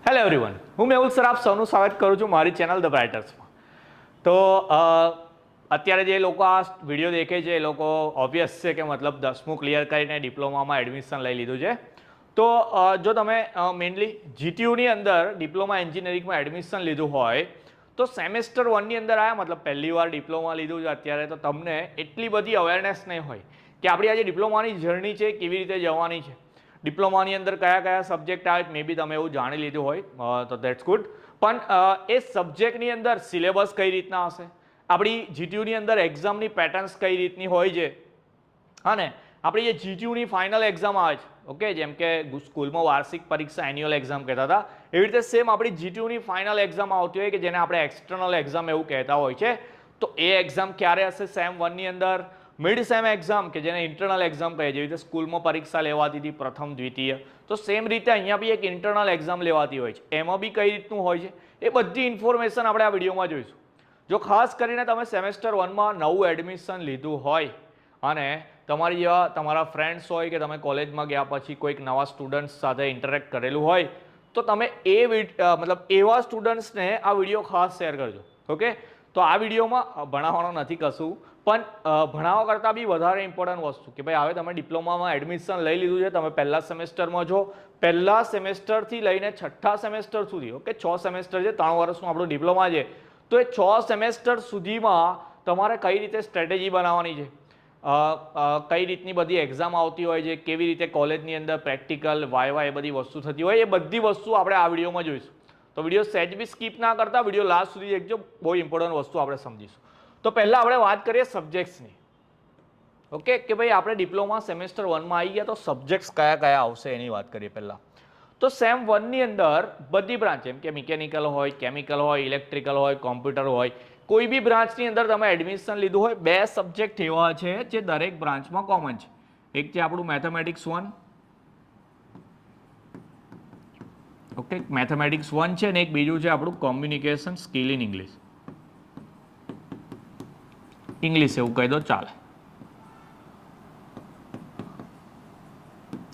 Hello everyone, હું Mehul sir આપ સૌનું સ્વાગત કરું છું મારી ચેનલ ધ બ્રાઇટર્સમાં. તો અત્યારે જે લોકો આ વિડીયો દેખે છે એ લોકો ઓબ્વિયસ છે કે મતલબ 10મું ક્લિયર કરીને ડિપ્લોમામાં એડમિશન લઈ લીધું છે. તો જો તમે મેઇનલી જીટીયુની અંદર ડિપ્લોમા એન્જિનિયરિંગમાં એડમિશન લીધું હોય તો સેમેસ્ટર 1ની અંદર આવ્યા, મતલબ પહેલી વાર ડિપ્લોમા લીધું છે અત્યારે, તો તમને એટલી બધી અવેરનેસ નહીં હોય કે આપણી આ જે ડિપ્લોમાની જર્ની છે કેવી રીતે જવાની છે, ડિપ્લોમાની અંદર કયા કયા સબ્જેક્ટ આવે, મે બી તમે એવું જાણી લીધું હોય તો દેટ્સ ગુડ. પણ એ સબ્જેક્ટની અંદર સિલેબસ કઈ રીતના હશે, આપણી જીટીયુની અંદર એક્ઝામની પેટર્ન્સ કઈ રીતની હોય છે, અને આપણી જે જીટીયુની ફાઇનલ એક્ઝામ આવે છે, ઓકે, જેમ કે સ્કૂલમાં વાર્ષિક પરીક્ષા એન્યુઅલ એક્ઝામ કહેતા હતા, એવી રીતે સેમ આપણી જીટીયુની ફાઇનલ એક્ઝામ આવતી હોય કે જેને આપણે એક્સટર્નલ એક્ઝામ એવું કહેતા હોય છે. તો એ એક્ઝામ ક્યારે હશે સેમ 1ની અંદર, મિડ સેમ એક્ઝામ કે જેને ઇન્ટરનલ એક્ઝામ કહે, જેવી રીતે સ્કૂલમાં પરીક્ષા લેવાતી હતી પ્રથમ દ્વિતીય, તો સેમ રીતે અહીંયા બી એક ઇન્ટરનલ એક્ઝામ લેવાતી હોય છે, એમાં બી કઈ રીતનું હોય છે એ બધી ઇન્ફોર્મેશન આપણે આ વિડીયોમાં જોઈશું. જો ખાસ કરીને તમે સેમેસ્ટર 1માં નવું એડમિશન લીધું હોય અને તમારી જેવા તમારા ફ્રેન્ડ્સ હોય કે તમે કોલેજમાં ગયા પછી કોઈક નવા સ્ટુડન્ટ્સ સાથે ઇન્ટરેક્ટ કરેલું હોય તો તમે મતલબ એવા સ્ટુડન્ટ્સને આ વિડીયો ખાસ શેર કરજો. ઓકે, તો આ વિડીયોમાં ભણાવવાનો નથી કશું, પણ ભણાવવા કરતાં બી વધારે ઇમ્પોર્ટન્ટ વસ્તુ કે ભાઈ હવે તમે ડિપ્લોમામાં એડમિશન લઈ લીધું છે, તમે પહેલા સેમેસ્ટરમાં છો, પહેલા સેમેસ્ટરથી લઈને છઠ્ઠા સેમેસ્ટર સુધી, ઓકે, 6 સેમેસ્ટર છે, 3 વર્ષનું આપણું ડિપ્લોમા છે, તો એ 6 સેમેસ્ટર સુધીમાં તમારે કઈ રીતે સ્ટ્રેટેજી બનાવવાની છે, કઈ રીતની બધી એક્ઝામ આવતી હોય છે, કેવી રીતે કોલેજની અંદર પ્રેક્ટિકલ વાયવા એ બધી વસ્તુ થતી હોય, એ બધી વસ્તુ આપણે આ વિડીયોમાં જોઈશું. તો વિડીયો સહેજ બી સ્કીપ ના કરતા વિડીયો લાસ્ટ સુધી દેખજો, બહુ ઇમ્પોર્ટન્ટ વસ્તુ આપણે સમજીશું. તો પહેલાં આપણે વાત કરીએ સબ્જેક્ટ્સની. ઓકે, કે ભાઈ આપણે ડિપ્લોમા સેમેસ્ટર 1માં આવી ગયા તો સબ્જેક્ટ્સ કયા કયા આવશે એની વાત કરીએ પહેલાં. તો સેમ 1ની અંદર બધી બ્રાન્ચ, જેમ કે મિકેનિકલ હોય, કેમિકલ હોય, ઇલેક્ટ્રિકલ હોય, કોમ્પ્યુટર હોય, કોઈ બી બ્રાન્ચની અંદર તમે એડમિશન લીધું હોય, 2 સબ્જેક્ટ એવા છે જે દરેક બ્રાન્ચમાં કોમન છે. એક છે આપણું મેથેમેટિક્સ 1, ઓકે, મેથેમેટિક્સ 1 છે, અને એક બીજું છે આપણું communication skill in English. English એવું કહી દો ચાલે,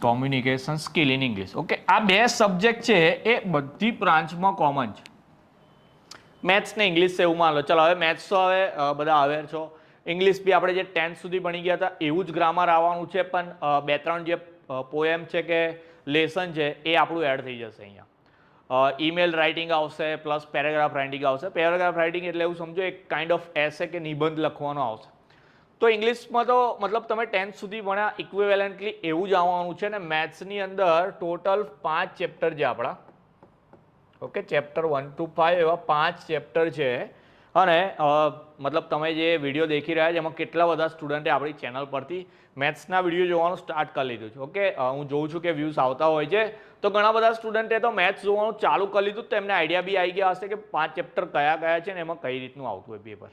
communication skill in English. Okay, આ 2 સબ્જેક્ટ છે એ બધી બ્રાન્ચમાં કોમન છે. મેથ્સ ને ઇંગ્લિશ એવું માન લો, ચલો હવે મેથ્સ તો હવે બધા અવેર છો, ઇંગ્લિશ બી આપણે જે 10th સુધી ભણી ગયા હતા એવું જ ગ્રામર આવવાનું છે, પણ 2-3 જે પોએમ છે કે લેસન છે એ આપણું એડ થઈ જશે અહીંયા. ઈમેલ રાઇટિંગ આવશે પ્લસ પેરેગ્રાફ રાઇટિંગ આવશે. પેરેગ્રાફ રાઇટિંગ એટલે એવું સમજો એક કાઇન્ડ ઓફ એસે કે નિબંધ લખવાનો આવશે. તો ઇંગ્લિશમાં તો મતલબ તમે 10th સુધી ભણ્યા ઇક્વિવેલન્ટલી એવું જ આવવાનું છે, ને મેથ્સની અંદર ટોટલ 5 ચેપ્ટર છે આપણા, ઓકે, ચેપ્ટર 1 to 5 એવા 5 ચેપ્ટર છે. અને મતલબ તમે જે વિડીયો દેખી રહ્યા છો એમાં કેટલા બધા સ્ટુડન્ટે આપણી ચેનલ પરથી મેથ્સના વિડીયો જોવાનું સ્ટાર્ટ કરી લીધું છે. ઓકે, હું જોઉં છું કે વ્યૂઝ આવતા હોય છે, તો ઘણા બધા સ્ટુડન્ટે તો મેથ્સ જોવાનું ચાલુ કરી લીધું, તો એમને આઈડિયા બી આવી ગયા હશે કે 5 ચેપ્ટર કયા કયા છે ને એમાં કઈ રીતનું આવતું હોય પેપર.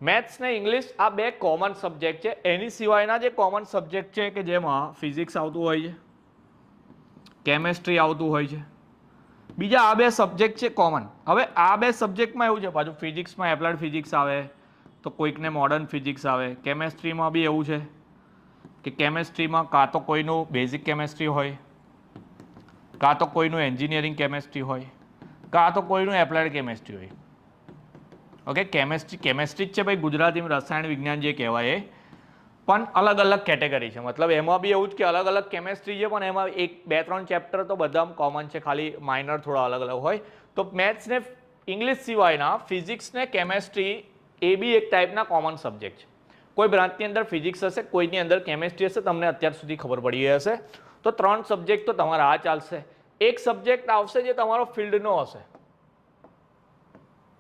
મેથ્સ ને ઇંગ્લિશ આ 2 કોમન સબ્જેક્ટ છે. એની સિવાયના જે કોમન સબ્જેક્ટ છે કે જેમાં ફિઝિક્સ આવતું હોય છે, કેમેસ્ટ્રી આવતું હોય છે, બીજા આ 2 સબ્જેક્ટ છે કોમન. હવે આ 2 સબ્જેક્ટમાં એવું છે, પાછું ફિઝિક્સમાં એપ્લાઇડ ફિઝિક્સ આવે તો કોઈકને મોડર્ન ફિઝિક્સ આવે, કેમેસ્ટ્રીમાં બી એવું છે કે કેમેસ્ટ્રીમાં કાં તો કોઈનું બેઝિક કેમેસ્ટ્રી હોય, કાં તો કોઈનું એન્જિનિયરિંગ કેમેસ્ટ્રી હોય, કાં તો કોઈનું એપ્લાઇડ કેમેસ્ટ્રી હોય. ઓકે, કેમેસ્ટ્રી જ છે ભાઈ, ગુજરાતીમાં રસાયણ વિજ્ઞાન જે કહેવાય એ, પણ અલગ અલગ કેટેગરી છે. મતલબ એમાં બી એવું જ કે અલગ અલગ કેમેસ્ટ્રી છે, પણ એમાં 1-2-3 ચેપ્ટર તો બધા કોમન છે, ખાલી માઇનર થોડા અલગ અલગ હોય. તો મેથ્સ ને ઇંગ્લિશ સિવાયના ફિઝિક્સ ને કેમેસ્ટ્રી એ બી એક ટાઈપના કોમન સબ્જેક્ટ છે. કોઈ બ્રાન્ચની અંદર ફિઝિક્સ હશે, કોઈની અંદર કેમેસ્ટ્રી હશે, તમને અત્યાર સુધી ખબર પડી હશે. તો 3 સબ્જેક્ટ તો તમારા આ ચાલશે. એક સબ્જેક્ટ આવશે જે તમારો ફિલ્ડનો હશે.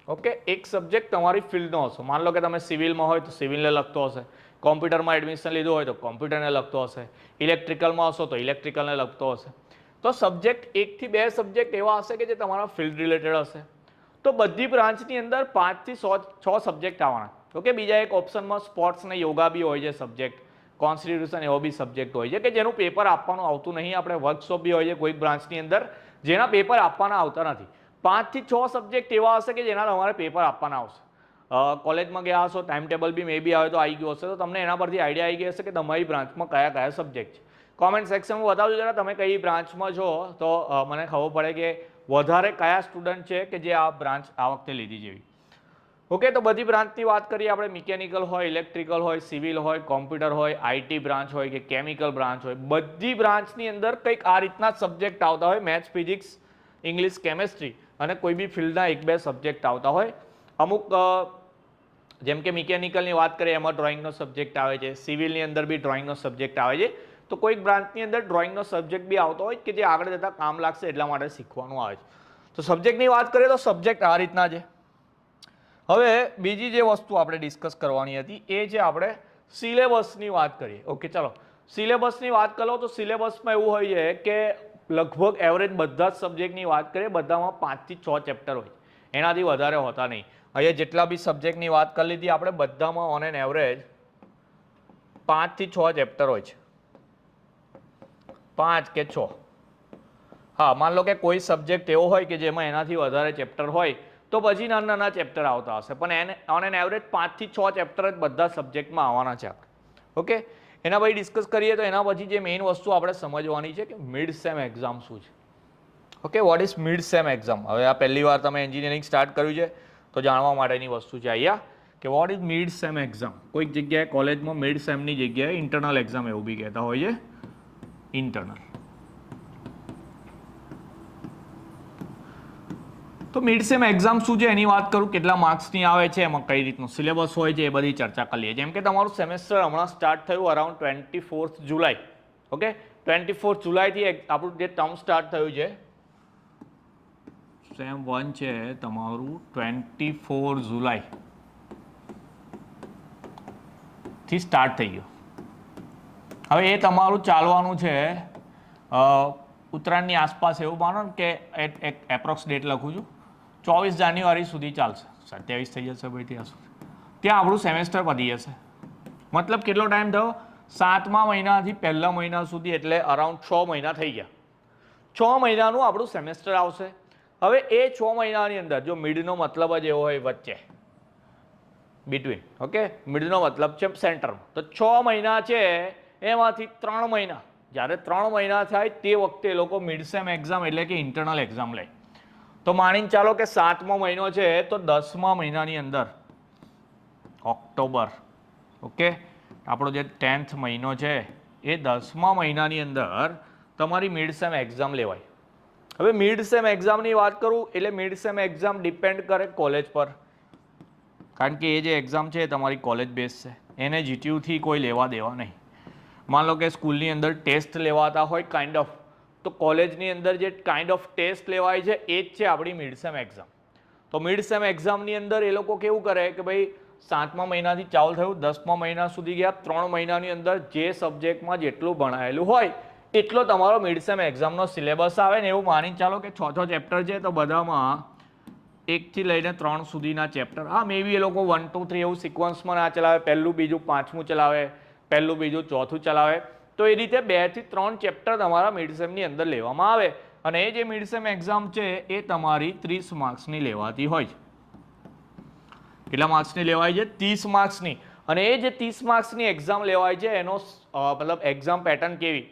ઓકે, એક સબ્જેક્ટ તમારી ફિલ્ડનો હશે. માન લો કે તમે સિવિલમાં હોય તો સિવિલને લગતો હશે, કોમ્પ્યુટરમાં એડમિશન લીધું હોય તો કોમ્પ્યુટરને લગતો હશે, ઇલેક્ટ્રિકલમાં હશો તો ઇલેક્ટ્રિકલને લગતો હશે. તો સબ્જેક્ટ 1 થી 2 સબ્જેક્ટ એવા હશે કે જે તમારા ફિલ્ડ રિલેટેડ હશે. તો બધી બ્રાન્ચની અંદર 5 થી 6 સબ્જેક્ટ આવવાના. ઓકે, બીજા એક ઓપ્શનમાં સ્પોર્ટ્સ ને યોગા બી હોય છે સબ્જેક્ટ, કોન્સ્ટિટ્યુશન એવો બી સબ્જેક્ટ હોય છે કે જેનું પેપર આપવાનું આવતું નહીં. આપણે વર્કશોપ બી હોય છે કોઈક બ્રાન્ચની અંદર જેના પેપર આપવાના આવતા નથી. 5 થી 6 સબ્જેક્ટ એવા હશે કે જેના તમારે પેપર આપવાના આવશે. કોલેજમાં ગયા હશો, ટાઈમ ટેબલ બી મે બી આવે તો આવી ગયું હશે, તો તમને એના પરથી આઈડિયા આવી ગઈ હશે કે તમારી બ્રાન્ચમાં કયા કયા સબ્જેક્ટ છે. કોમેન્ટ સેક્શનમાં બતાવજો જરા તમે કઈ બ્રાન્ચમાં છો, તો મને ખબર પડે કે વધારે કયા સ્ટુડન્ટ છે કે જે આ બ્રાન્ચ આ વખતે લીધી જેવી. ઓકે, તો બધી બ્રાન્ચની વાત કરીએ આપણે. મિકેનિકલ હોય, ઇલેક્ટ્રિકલ હોય, સિવિલ હોય, કોમ્પ્યુટર હોય, આઈટી બ્રાન્ચ હોય કે કેમિકલ બ્રાન્ચ હોય, બધી બ્રાન્ચની અંદર કંઈક આ રીતના સબ્જેક્ટ આવતા હોય. મેથ્સ, ફિઝિક્સ, ઇંગ્લિશ, કેમેસ્ટ્રી અને કોઈ બી ફિલ્ડના 1-2 સબ્જેક્ટ આવતા હોય. અમુક જેમ કે મિકેનિકલની વાત કરીએ એમાં ડ્રોઈંગનો સબ્જેક્ટ આવે છે, સિવિલની અંદર બી ડ્રોઈંગનો સબ્જેક્ટ આવે છે. તો કોઈક બ્રાન્ચની અંદર ડ્રોઈંગનો સબ્જેક્ટ બી આવતો હોય કે જે આગળ જતાં કામ લાગશે એટલા માટે શીખવાનું આવે છે. તો સબ્જેક્ટની વાત કરીએ તો સબ્જેક્ટ આ રીતના છે. હવે બીજી જે વસ્તુ આપણે ડિસ્કસ કરવાની હતી એ છે આપણે સિલેબસની વાત કરીએ. ઓકે, ચલો સિલેબસની વાત કરો તો સિલેબસમાં એવું હોય છે કે લગભગ એવરેજ બધા જ સબ્જેક્ટની વાત કરીએ બધામાં 5 થી 6 ચેપ્ટર હોય, એનાથી વધારે હોતા નહીં. અહીંયા જેટલા બી સબ્જેક્ટની વાત કરી લીધી આપણે બધામાં ઓન એન એવરેજ 5 થી 6 ચેપ્ટર હોય છે. 5 કે 6. હા, માન લો કે કોઈ સબ્જેક્ટ એવો હોય કે જેમાં એનાથી વધારે ચેપ્ટર હોય તો પછી નાના ચેપ્ટર આવતા હશે, પણ ઓન એન એવરેજ 5 થી 6 ચેપ્ટર જ બધા સબ્જેક્ટમાં આવવાના છે આપણે. ઓકે, એના પછી ડિસ્કસ કરીએ તો એના પછી જે મેઇન વસ્તુ આપણે સમજવાની છે કે મિડ સેમ એક્ઝામ શું છે. Okay, what is mid sem exam. હવે આ પહેલી વાર તમે એન્જિનિયરિંગ સ્ટાર્ટ કર્યું છે તો જાણવા માટેની વસ્તુ છે અહીંયા કે what is mid sem exam. કોઈક જગ્યાએ કોલેજમાં મિડ સેમની જગ્યાએ ઇન્ટરનલ એક્ઝામ એવું બી કહેતા હોય છે. ઇન્ટરનલ. તો મિડ સેમ એક્ઝામ શું છે એની વાત કરું, કેટલા માર્ક્સની આવે છે, એમાં કઈ રીતનું સિલેબસ હોય છે એ બધી ચર્ચા કરી લઈએ. જેમ કે તમારું સેમેસ્ટર હમણાં સ્ટાર્ટ થયું અરાઉન્ડ 24th જુલાઈ. ઓકે, 24th જુલાઈથી આપણું જે ટર્મ સ્ટાર્ટ થયું છે સેમ 1 છે તમારું 24 જુલાઈ થી સ્ટાર્ટ થઈ ગયું. હવે એ તમારું ચાલવાનું છે ઉત્તરાયણની આસપાસ એવું માનો કે એપ્રોક્સ ડેટ લખું છું 24 જાન્યુઆરી સુધી ચાલશે. 27 થઈ જશે ભાઈ ત્યાં સુધી. ત્યાં આપણું સેમેસ્ટર પતી જશે. મતલબ કેટલો ટાઈમ થયો? 7મા મહિનાથી પહેલા મહિના સુધી, એટલે અરાઉન્ડ 6 મહિના થઈ ગયા. 6 મહિનાનું આપણું સેમેસ્ટર આવશે. હવે એ 6 મહિનાની અંદર જો મિડનો મતલબ જ એવો હોય વચ્ચે, બિટવીન. ઓકે, મિડનો મતલબ છે સેન્ટરમાં. તો 6 મહિના છે એમાંથી 3 મહિના, જ્યારે 3 મહિના થાય તે વખતે એ લોકો મિડ સેમ એક્ઝામ એટલે કે ઇન્ટરનલ એક્ઝામ લે. તો માનીને ચાલો કે 7મો મહિનો છે તો 10મા મહિનાની અંદર ઓક્ટોબર, ઓકે, આપણો જે 10th મહિનો છે એ 10મા મહિનાની અંદર તમારી મિડ સેમ એક્ઝામ લેવાય. હવે મિડ સેમ એક્ઝામની વાત કરું એટલે મિડ સેમ એક્ઝામ ડિપેન્ડ કરે કોલેજ પર, કારણ કે એ જે એક્ઝામ છે એ તમારી કોલેજ બેઝ છે, એને જીટીયુથી કોઈ લેવા દેવા નહીં. માન લો કે સ્કૂલની અંદર ટેસ્ટ લેવાતા હોય કાઇન્ડ ઓફ, તો કોલેજની અંદર જે કાઇન્ડ ઓફ ટેસ્ટ લેવાય છે એ જ છે આપણી મિડ સેમ એક્ઝામ. તો મિડ સેમ એક્ઝામની અંદર એ લોકો કેવું કરે કે ભાઈ 7મા મહિનાથી ચાલુ થયું, 10મા મહિના સુધી ગયા, 3 મહિનાની અંદર જે સબ્જેક્ટમાં જેટલું ભણાયેલું હોય એટલો તમારો મિડ સેમ એક્ઝામનો સિલેબસ આવે ને એવું માની ચાલો કે 6 ચેપ્ટર છે તો બધામાં 1 થી લઈને 3 સુધીના ચેપ્ટર. હા, મે બી એ લોકો 1 2 3 એવું સિક્વન્સમાં ના ચલાવે, પહેલું બીજું પાંચમું ચલાવે, પહેલું બીજું ચોથું ચલાવે. તો એ રીતે 2 થી 3 ચેપ્ટર તમારા મિડ સેમની અંદર લેવામાં આવે અને એ જે મિડ સેમ એક્ઝામ છે એ તમારી 30 માર્ક્સની લેવાતી હોય છે. કેટલા માર્ક્સની લેવાય છે? 30 માર્ક્સની. અને એ જે 30 માર્ક્સની એક્ઝામ લેવાય છે એનો મતલબ એક્ઝામ પેટર્ન કેવી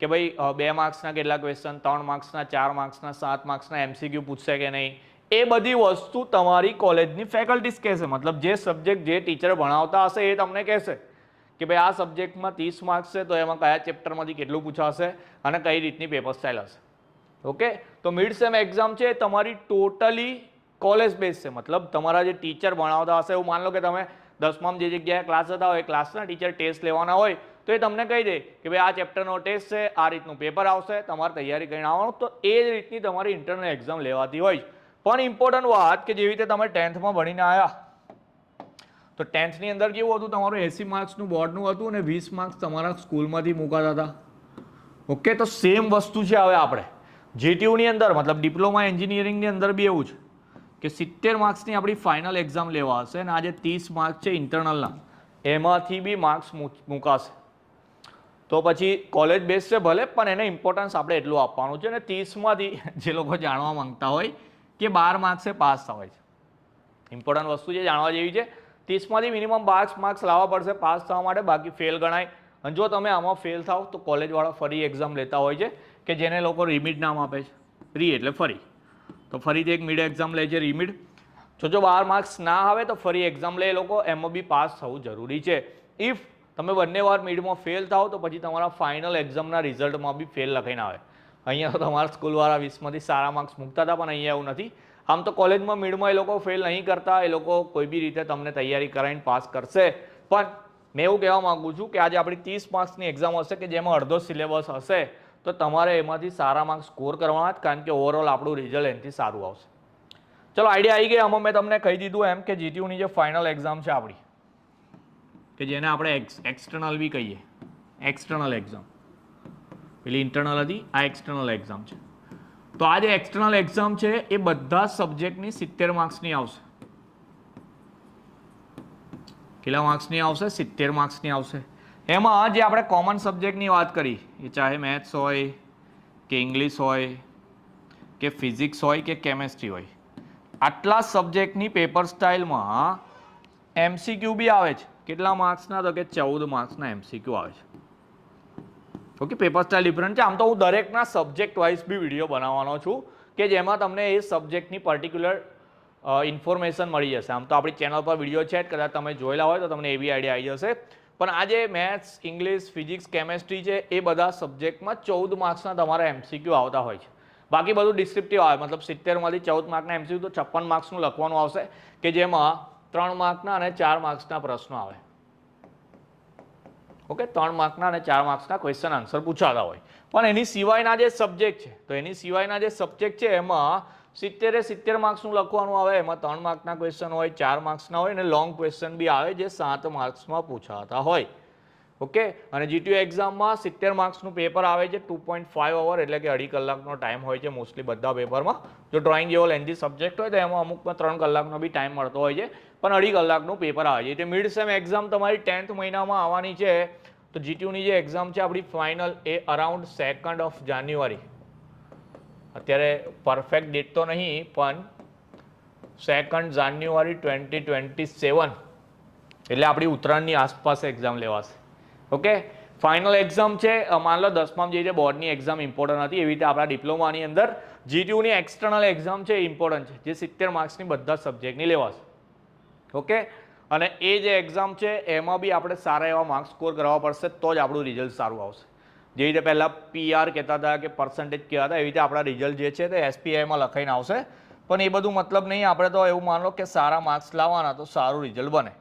કે ભાઈ 2 માર્ક્સના કેટલા ક્વેશ્ચન, 3 માર્ક્સના, 4 માર્ક્સના, 7 માર્ક્સના એમસીક્યુ પૂછશે કે નહીં, એ બધી વસ્તુ તમારી કોલેજની ફેકલ્ટીઝ કહેશે. મતલબ જે સબ્જેક્ટ જે ટીચર ભણાવતા હશે એ તમને કહેશે કે ભાઈ આ સબ્જેક્ટમાં 30 માર્ક્સ છે તો એમાં કયા ચેપ્ટરમાંથી કેટલું પૂછાશે અને કઈ રીતની પેપર સ્ટાઇલ હશે. ઓકે, તો મિડ સેમ એક્ઝામ છે તમારી ટોટલી કોલેજ બેઝ છે. મતલબ તમારા જે ટીચર ભણાવતા હશે, એવું માન લો કે તમે 10માં જે જગ્યાએ ક્લાસ હતા હોય, ક્લાસના ટીચર ટેસ્ટ લેવાના હોય તો એ તમને કહી દે કે ભાઈ આ ચેપ્ટરનો ટેસ્ટ છે, આ રીતનું પેપર આવશે, તમારે તૈયારી કરીને આવવાનું. તો એ જ રીતની તમારી ઇન્ટરનલ એક્ઝામ લેવાતી હોય. પણ ઇમ્પોર્ટન્ટ વાત કે જેવી રીતે તમે 10thમાં ભણીને આવ્યા તો 10thની અંદર કેવું હતું, તમારું 80 માર્ક્સનું બોર્ડનું હતું અને 20 માર્ક્સ તમારા સ્કૂલમાંથી મુકાતા હતા. ઓકે, તો સેમ વસ્તુ છે હવે આપણે જીટીયુની અંદર, મતલબ ડિપ્લોમા એન્જિનિયરિંગની અંદર બી એવું છે કે 70 માર્ક્સની આપણી ફાઇનલ એક્ઝામ લેવા હશે અને આ જે 30 માર્ક્સ છે ઇન્ટરનલના એમાંથી બી માર્ક્સ મુકાશે. તો પછી કોલેજ બેઝ છે ભલે, પણ એને ઇમ્પોર્ટન્સ આપણે એટલું આપવાનું છે. અને 30માંથી જે લોકો જાણવા માંગતા હોય કે 12 માર્ક્સે પાસ થવાય છે, ઇમ્પોર્ટન્ટ વસ્તુ છે જાણવા જેવી છે. 30માંથી મિનિમમ 12 માર્ક્સ લાવવા પડશે પાસ થવા માટે, બાકી ફેલ ગણાય. અને જો તમે આમાં ફેલ થાવ તો કોલેજવાળા ફરી એક્ઝામ લેતા હોય છે કે જેને લોકો રીમિડ નામ આપે છે. રી એટલે ફરી, તો ફરીથી એક મિડ એક્ઝામ લે છે રીમિડ. જો 12 માર્ક્સ ના આવે તો ફરી એક્ઝામ લે એ લોકો, એમાં બી પાસ થવું જરૂરી છે. ઇફ તમે બંને વાર મિડમાં ફેલ થાવ તો પછી તમારા ફાઇનલ એક્ઝામના રિઝલ્ટમાં બી ફેલ લખાઈને આવે. અહીંયા તો તમારા સ્કૂલવાળા 20માંથી સારા માર્ક્સ મૂકતા હતા, પણ અહીંયા એવું નથી. આમ તો કોલેજમાં મિડમાં એ લોકો ફેલ નહીં કરતા, એ લોકો કોઈ બી રીતે તમને તૈયારી કરાવીને પાસ કરશે. પણ મેં એવું કહેવા માગું છું કે આજે આપણી 30 માર્ક્સની એક્ઝામ હશે કે જેમાં અડધો સિલેબસ હશે, તો તમારે એમાંથી સારા માર્ક્સ સ્કોર કરવાના જ, કારણ કે ઓવરઓલ આપણું રિઝલ્ટ એનાથી સારું આવશે. ચલો આઈડિયા આવી ગયા. આમાં મેં તમને કહી દીધું એમ કે જીટીયુની જે ફાઇનલ એક્ઝામ છે આપણી, કે જેને આપણે એક્સટર્નલ બી કહીએ, એક્સટર્નલ એક્ઝામ, પેલી ઇન્ટરનલ હતી, આ એક્સટર્નલ એક્ઝામ છે. તો આ જે એક્સટર્નલ એક્ઝામ છે એ બધા સબ્જેક્ટની 70 માર્ક્સની આવશે. કેટલા માર્ક્સની આવશે? 70 માર્ક્સની આવશે. એમાં જે આપણે કોમન સબ્જેક્ટની વાત કરી, એ ચાહે મેથ્સ હોય કે ઇંગ્લિશ હોય કે ફિઝિક્સ હોય કે કેમેસ્ટ્રી હોય, આટલા સબ્જેક્ટની પેપર સ્ટાઇલમાં એમસીક્યુ બી આવે છે. કેટલા માર્ક્સના? તો કે 14 માર્ક્સના એમસીક્યુ આવે છે. ઓકે, પેપર સ્ટાઇલ ડિફરન્ટ છે. આમ તો હું દરેકના સબ્જેક્ટ વાઇઝ બી વિડીયો બનાવવાનો છું કે જેમાં તમને એ સબ્જેક્ટની પર્ટિક્યુલર ઇન્ફોર્મેશન મળી જશે. આમ તો આપણી ચેનલ પર વિડીયો છે, કદાચ તમે જોયેલા હોય તો તમને એવી આઈડિયા આવી જશે. પણ આજે મેથ્સ, ઇંગ્લિશ, ફિઝિક્સ, કેમેસ્ટ્રી છે એ બધા સબ્જેક્ટમાં 14 માર્ક્સના તમારા એમસીક્યુ આવતા હોય છે. બાકી બધું ડિસ્ક્રિપ્ટિવ આવે, મતલબ 70માંથી 14 માર્કના એમસીક્યુ તો 56 માર્ક્સનું લખવાનું આવશે કે જેમાં 3 માર્કના અને 4 માર્ક્સના પ્રશ્નો આવે. ઓકે, 3 માર્કના અને 4 માર્ક્સના ક્વેશ્ચન આન્સર પૂછાતા હોય. પણ એની સિવાયના જે સબ્જેક્ટ છે, તો એની સિવાયના જે સબ્જેક્ટ છે એમાં 70 માર્ક્સનું લખવાનું આવે. એમાં 3 માર્કના ક્વેશ્ચન હોય, 4 માર્ક્સના હોય અને લોંગ ક્વેશ્ચન બી આવે જે 7 માર્ક્સમાં પૂછાતા હોય. ઓકે, અને જીટીયુ એક્ઝામમાં 70 માર્ક્સનું પેપર આવે છે, 2.5 અવર એટલે કે 2.5 કલાકનો ટાઈમ હોય છે મોસ્ટલી બધા પેપરમાં. જો ડ્રોઈંગ જેવો લેન્ધી સબ્જેક્ટ હોય તો એમાં અમુકમાં 3 કલાકનો બી ટાઈમ મળતો હોય છે, પણ 2.5 કલાકનું પેપર આવે છે. એટલે મિડ સેમ એક્ઝામ તમારી 10th મહિનામાં આવવાની છે. તો જીટીયુની જે એક્ઝામ છે આપણી ફાઇનલ એ અરાઉન્ડ 2nd ઓફ જાન્યુઆરી, અત્યારે પરફેક્ટ ડેટ તો નહીં પણ 2nd જાન્યુઆરી 2027 એટલે આપણી ઉત્તરાયણની આસપાસ એક્ઝામ લેવાશે. ઓકે, ફાઇનલ એક્ઝામ છે. માન લો 10માં જે બોર્ડની એક્ઝામ ઇમ્પોર્ટન્ટ હતી, એવી રીતે આપણા ડિપ્લોમાની અંદર જીટીયુની એક્સટર્નલ એક્ઝામ છે એ ઇમ્પોર્ટન્ટ છે, જે 70 માર્ક્સની બધા સબ્જેક્ટની લેવાશે. ઓકે, અને એ જે એક્ઝામ છે એમાં બી આપણે સારા એવા માર્ક્સ સ્કોર કરવા પડશે તો જ આપણું રિઝલ્ટ સારું આવશે. જે રીતે પહેલાં પીઆર કહેતા હતા કે પર્સન્ટેજ કહેતા હતા, એવી રીતે આપણા રિઝલ્ટ જે છે તે એસપીઆઈમાં લખાઈને આવશે. પણ એ બધું મતલબ નહીં, આપણે તો એવું માન લો કે સારા માર્ક્સ લાવવાના તો સારું રિઝલ્ટ બને.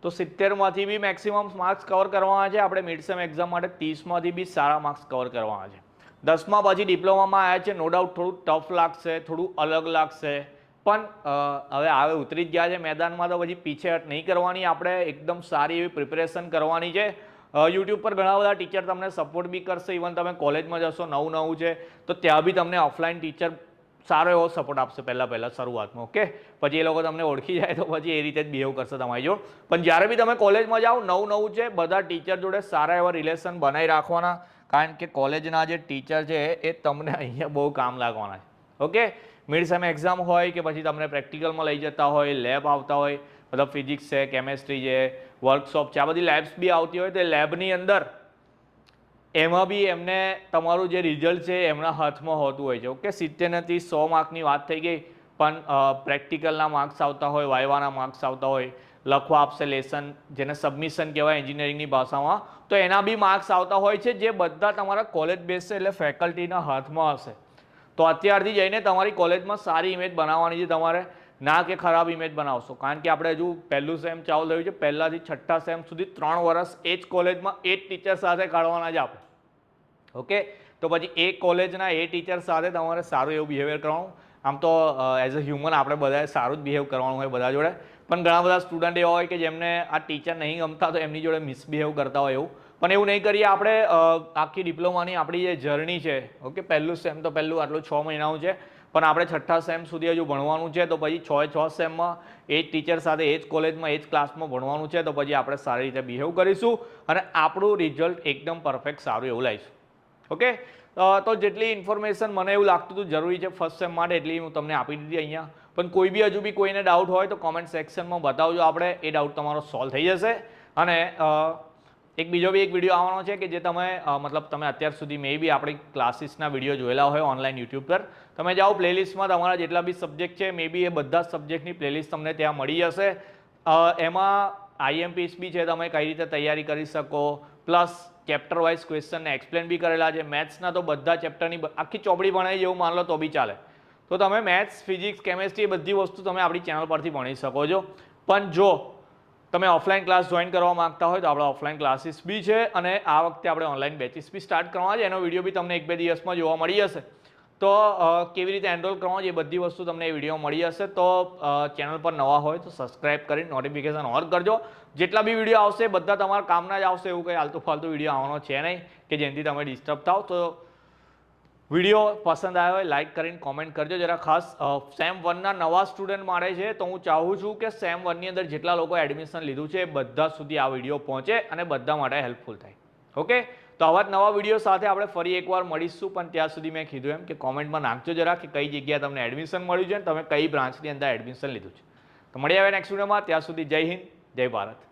તો 70માંથી બી મેક્સિમમ માર્ક્સ કવર કરવાના છે આપણે મિડ સેમ એક્ઝામ માટે. 30માંથી બી સારા માર્ક્સ કવર કરવાના છે. 10માં પછી ડિપ્લોમામાં આવ્યા છે, નો ડાઉટ થોડું ટફ લાગશે, થોડું અલગ લાગશે, પણ હવે ઉતરી જ ગયા છે મેદાનમાં તો પછી પીછેહટ નહીં કરવાની. આપણે એકદમ સારી એવી પ્રિપેરેશન કરવાની છે. યુટ્યુબ પર ઘણા બધા ટીચર તમને સપોર્ટ બી કરશે. ઇવન તમે કોલેજમાં જશો, નવું છે તો ત્યાં બી તમને ઓફલાઈન ટીચર સારો એવો સપોર્ટ આપશે પહેલાં શરૂઆતમાં. ઓકે, પછી એ લોકો તમને ઓળખી જાય તો પછી એ રીતે જ બિહેવ કરશે તમારી જોડે. પણ જ્યારે બી તમે કોલેજમાં જાઓ, નવું છે, બધા ટીચર જોડે સારા એવા રિલેશન બનાવી રાખવાના, કારણ કે કોલેજના જે ટીચર છે એ તમને અહીંયા બહુ કામ લાગવાના છે. ઓકે, મિડ સેમ એક્ઝામ હોય કે પછી તમને પ્રેક્ટિકલમાં લઈ જતા હોય, લેબ આવતા હોય, મતલબ ફિઝિક્સ છે, કેમેસ્ટ્રી છે, વર્કશોપ છે, આ બધી લેબ્સ બી આવતી હોય, તો લેબની અંદર એમાં બી એમને તમારું જે રિઝલ્ટ છે એમના હાથમાં હોતું હોય છે. ઓકે, 70 ને 30 100 માર્કની વાત થઈ ગઈ, પણ પ્રેક્ટિકલના માર્ક્સ આવતા હોય, વાયવાના માર્ક્સ આવતા હોય, લખવા આપશે લેસન, જેને સબમિશન કહેવાય એન્જિનિયરિંગની ભાષામાં, તો એના બી માર્ક્સ આવતા હોય છે, જે બધા તમારા કોલેજ બેઝ છે એટલે ફેકલ્ટીના હાથમાં હશે. તો અત્યારથી જઈને તમારી કોલેજમાં સારી ઇમેજ બનાવવાની છે તમારે, ના કે ખરાબ ઇમેજ બનાવશો. કારણ કે આપણે હજુ પહેલું સેમ ચાલુ થયું છે, પહેલાંથી 6ઠ્ઠા સેમ સુધી 3 વર્ષ એ જ કોલેજમાં એ જ ટીચર સાથે કાઢવાના છે આપણે. ઓકે, તો પછી એ કોલેજના એ ટીચર સાથે તમારે સારું એવું બિહેવિયર કરવાનું. આમ તો એઝ અ હ્યુમન આપણે બધાએ સારું જ બિહેવ કરવાનું હોય બધા જોડે, પણ ઘણા બધા સ્ટુડન્ટ એવા હોય કે જેમને આ ટીચર નહીં ગમતા તો એમની જોડે મિસબિહેવ કરતા હોય એવું. પણ એવું નહીં કરીએ આપણે. આખી ડિપ્લોમાની આપણી જે જર્ની છે, ઓકે, પહેલું સેમ તો પહેલું આટલું 6 મહિનાનું છે, પણ આપણે 6ઠ્ઠા સેમ સુધી હજુ ભણવાનું છે. તો પછી 6 સેમમાં એ જ ટીચર સાથે એ જ કોલેજમાં એ જ ક્લાસમાં ભણવાનું છે. તો પછી આપણે સારી રીતે બિહેવ કરીશું અને આપણું રિઝલ્ટ એકદમ પરફેક્ટ સારું એવું લાવીશું. ઓકે, તો જેટલી ઇન્ફોર્મેશન મને એવું લાગતું હતું જરૂરી છે ફર્સ્ટ સેમ માટે, એટલી હું તમને આપી દીધી અહીંયા. પણ કોઈ બી હજુ બી કોઈને ડાઉટ હોય તો કોમેન્ટ સેક્શનમાં બતાવજો, આપણે એ ડાઉટ તમારો સોલ્વ થઈ જશે. અને એક બીજો બી એક વિડીયો આવવાનો છે કે જે તમે મતલબ તમે અત્યાર સુધી મે બી આપણી ક્લાસીસના વિડીયો જોયેલા હોય ઓનલાઈન યુટ્યુબ પર, તમે જાઓ પ્લેલિસ્ટમાં, તમારા જેટલા બી સબ્જેક્ટ છે મે બી એ બધા સબ્જેક્ટની પ્લેલિસ્ટ તમને ત્યાં મળી જશે. એમાં આઈએમપીસ બી છે, તમે કઈ રીતે તૈયારી કરી શકો, પ્લસ ચેપ્ટર વાઇઝ ક્વેશ્ચનને એક્સપ્લેન બી કરેલા છે. મેથ્સના તો બધા ચેપ્ટરની આખી ચોપડી ભણાવી જેવું માન લો તો બી ચાલે. તો તમે મેથ્સ, ફિઝિક્સ, કેમેસ્ટ્રી એ બધી વસ્તુ તમે આપણી ચેનલ પરથી ભણી શકો છો. પણ જો તમે ઓફલાઈન ક્લાસ જોઈન કરવા માંગતા હોય તો આપણા ઓફલાઈન ક્લાસીસ બી છે, અને આ વખતે આપણે ઓનલાઈન બેચીસ બી સ્ટાર્ટ કરવાના છે. એનો વિડીયો બી તમને 1-2 દિવસમાં જોવા મળી જશે. તો કેવી રીતે એનરોલ કરવાનો છે એ બધી વસ્તુ તમને એ વિડીયો મળી જશે. તો ચેનલ પર નવા હોય તો સબસ્ક્રાઇબ કરી નોટિફિકેશન ઓન કરજો. જેટલા બી વિડીયો આવશે બધા તમારા કામના જ આવશે. એવું કંઈ આલતુ ફાલતુ વિડીયો આવવાનો છે નહીં કે જેનાથી તમે ડિસ્ટર્બ થાવ. તો વિડીયો પસંદ આવ્યો હોય લાઇક કરીને કોમેન્ટ કરજો. જરા ખાસ સેમ 1ના નવા સ્ટુડન્ટ માટે છે, તો હું ચાહું છું કે સેમ 1ની અંદર જેટલા લોકો એડમિશન લીધું છે એ બધા સુધી આ વિડીયો પહોંચે અને બધા માટે હેલ્પફુલ થાય. ઓકે, તો આવા જ નવા વિડીયો સાથે આપણે ફરી એકવાર મળીશું. પણ ત્યાં સુધી મેં કીધું એમ કે કોમેન્ટમાં નાખજો જરા કે કઈ જગ્યાએ તમને એડમિશન મળ્યું છે અને તમે કઈ બ્રાન્ચની અંદર એડમિશન લીધું છે. તો મળીએ હવે નેક્સ્ટ વિડીયોમાં. ત્યાં સુધી જય હિન્દ, જય ભારત.